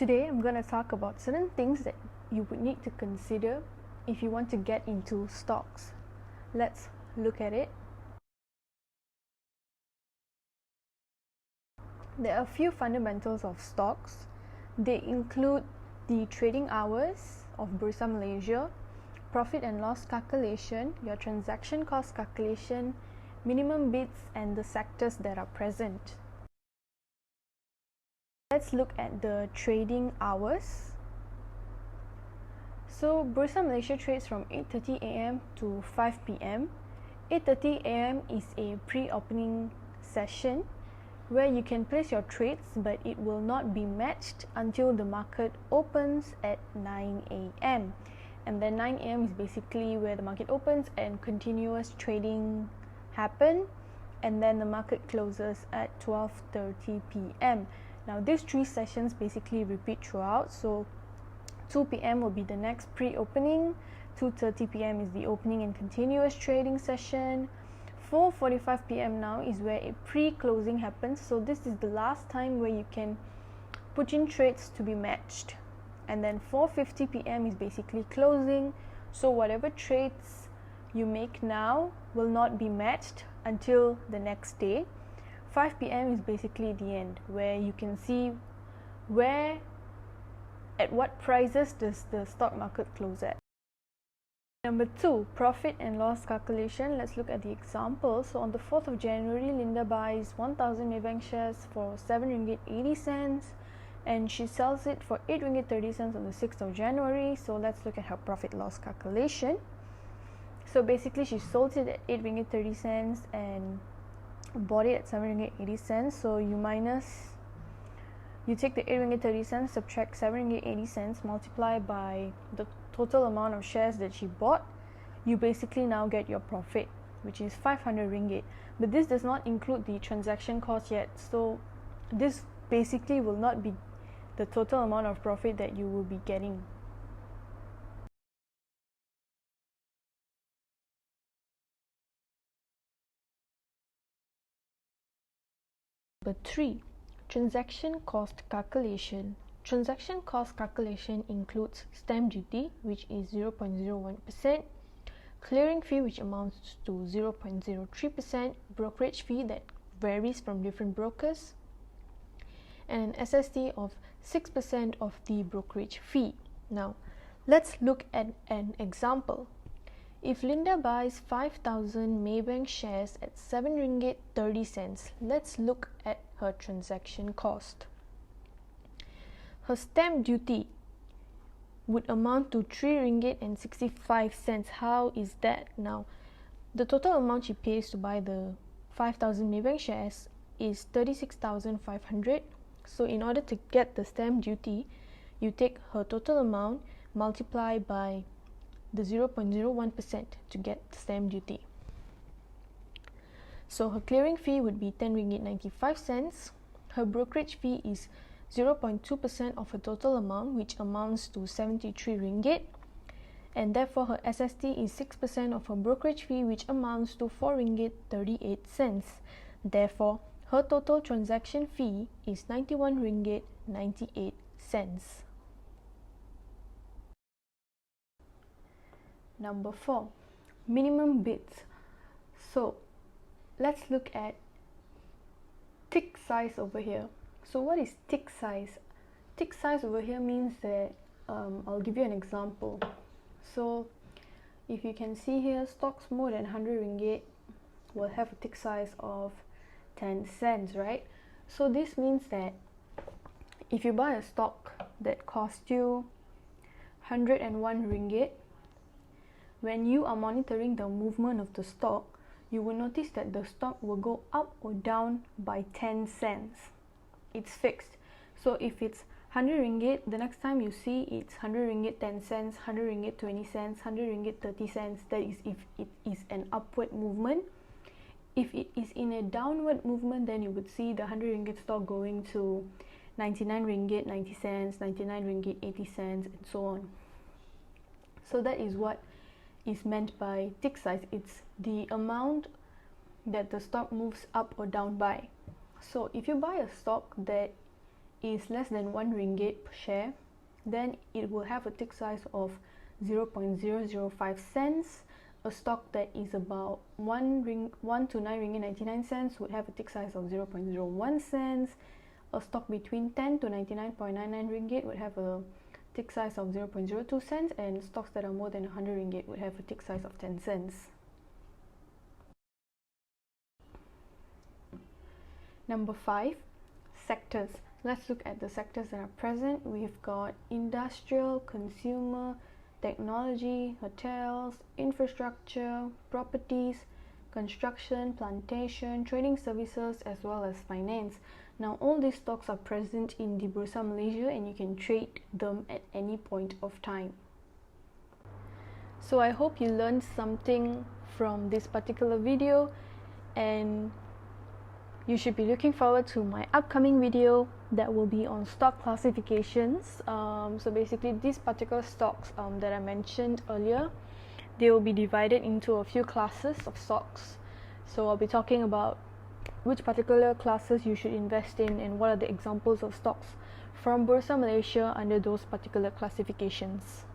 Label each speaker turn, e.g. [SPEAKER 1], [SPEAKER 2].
[SPEAKER 1] Today I'm going to talk about certain things that you would need to consider if you want to get into stocks. Let's look at it. There are a few fundamentals of stocks. They include the trading hours of Bursa Malaysia, profit and loss calculation, your transaction cost calculation, minimum bids, and the sectors that are present. Let's look at the trading hours. So Bursa Malaysia trades from 8:30 a.m. to 5 p.m. 8:30 a.m. is a pre-opening session where you can place your trades, but it will not be matched until the market opens at 9 a.m. And then 9 a.m. is basically where the market opens and continuous trading happen, and then the market closes at 12:30 p.m. Now these three sessions basically repeat throughout, so 2 p.m. will be the next pre-opening, 2:30 p.m. is the opening and continuous trading session, 4:45 p.m. now is where a pre-closing happens, so this is the last time where you can put in trades to be matched, and then 4:50 p.m. is basically closing, so whatever trades you make now will not be matched until the next day. 5 p.m. is basically the end, where you can see at what prices does the stock market close at. Number 2, profit and loss calculation. Let's look at the example. So on the 4th of January, Linda buys 1,000 Maybank shares for 7 ringgit 80 cents and she sells it for 8 ringgit 30 cents on the 6th of January. So let's look at her profit loss calculation. So basically she sold it at 8 ringgit 30 cents and bought it at 7 ringgit 80 cents. So you take the 8 ringgit 30 cents, subtract 7 ringgit 80 cents, multiply by the total amount of shares that she bought. You basically now get your profit, which is 500 ringgit. But this does not include the transaction cost yet, so this basically will not be the total amount of profit that you will be getting. Number 3, transaction cost calculation. Transaction cost calculation includes stamp duty, which is 0.01%, clearing fee, which amounts to 0.03%, brokerage fee that varies from different brokers, and an SST of 6% of the brokerage fee. Now, let's look at an example. If Linda buys 5,000 Maybank shares at 7 ringgit 30 cents, let's look at her transaction cost. Her stamp duty would amount to 3 ringgit and 65 cents. How is that? Now, the total amount she pays to buy the 5,000 Maybank shares is 36,500. So in order to get the stamp duty, you take her total amount, multiply by the 0.01% to get stamp duty. So her clearing fee would be 10 ringgit 95 cents. Her brokerage fee is 0.2% of her total amount, which amounts to 73 ringgit, and therefore her SST is 6% of her brokerage fee, which amounts to 4 ringgit 38 cents. Therefore, her total transaction fee is 91 ringgit 98 cents. Number 4, minimum bids. So let's look at tick size over here. So what is tick size? Tick size over here means that I'll give you an example. So if you can see here, stocks more than 100 ringgit will have a tick size of 10 cents, right? So this means that if you buy a stock that cost you 101 ringgit, when you are monitoring the movement of the stock, you will notice that the stock will go up or down by 10 cents. It's fixed. So if it's 100 ringgit, the next time you see it's 100 ringgit 10 cents, 100 ringgit 20 cents, 100 ringgit 30 cents, that is if it is an upward movement. If it is in a downward movement, then you would see the 100 ringgit stock going to 99 ringgit 90 cents, 99 ringgit 80 cents, and so on. So that is what is meant by tick size. It's the amount that the stock moves up or down by. So if you buy a stock that is less than 1 ringgit per share, then it will have a tick size of 0.005 cents. A stock that is about 1 to 9 ringgit 99 cents would have a tick size of 0.01 cents. A stock between 10 to 99.99 ringgit would have a tick size of 0.02 cents, and stocks that are more than 100 ringgit would have a tick size of 10 cents. Number 5, sectors. Let's look at the sectors that are present. We've got industrial, consumer, technology, hotels, infrastructure, properties, construction, plantation, trading services, as well as finance. Now, all these stocks are present in the Bursa Malaysia, and you can trade them at any point of time. So I hope you learned something from this particular video, and you should be looking forward to my upcoming video that will be on stock classifications. So basically, these particular stocks that I mentioned earlier, they will be divided into a few classes of stocks. So I'll be talking about which particular classes you should invest in and what are the examples of stocks from Bursa Malaysia under those particular classifications.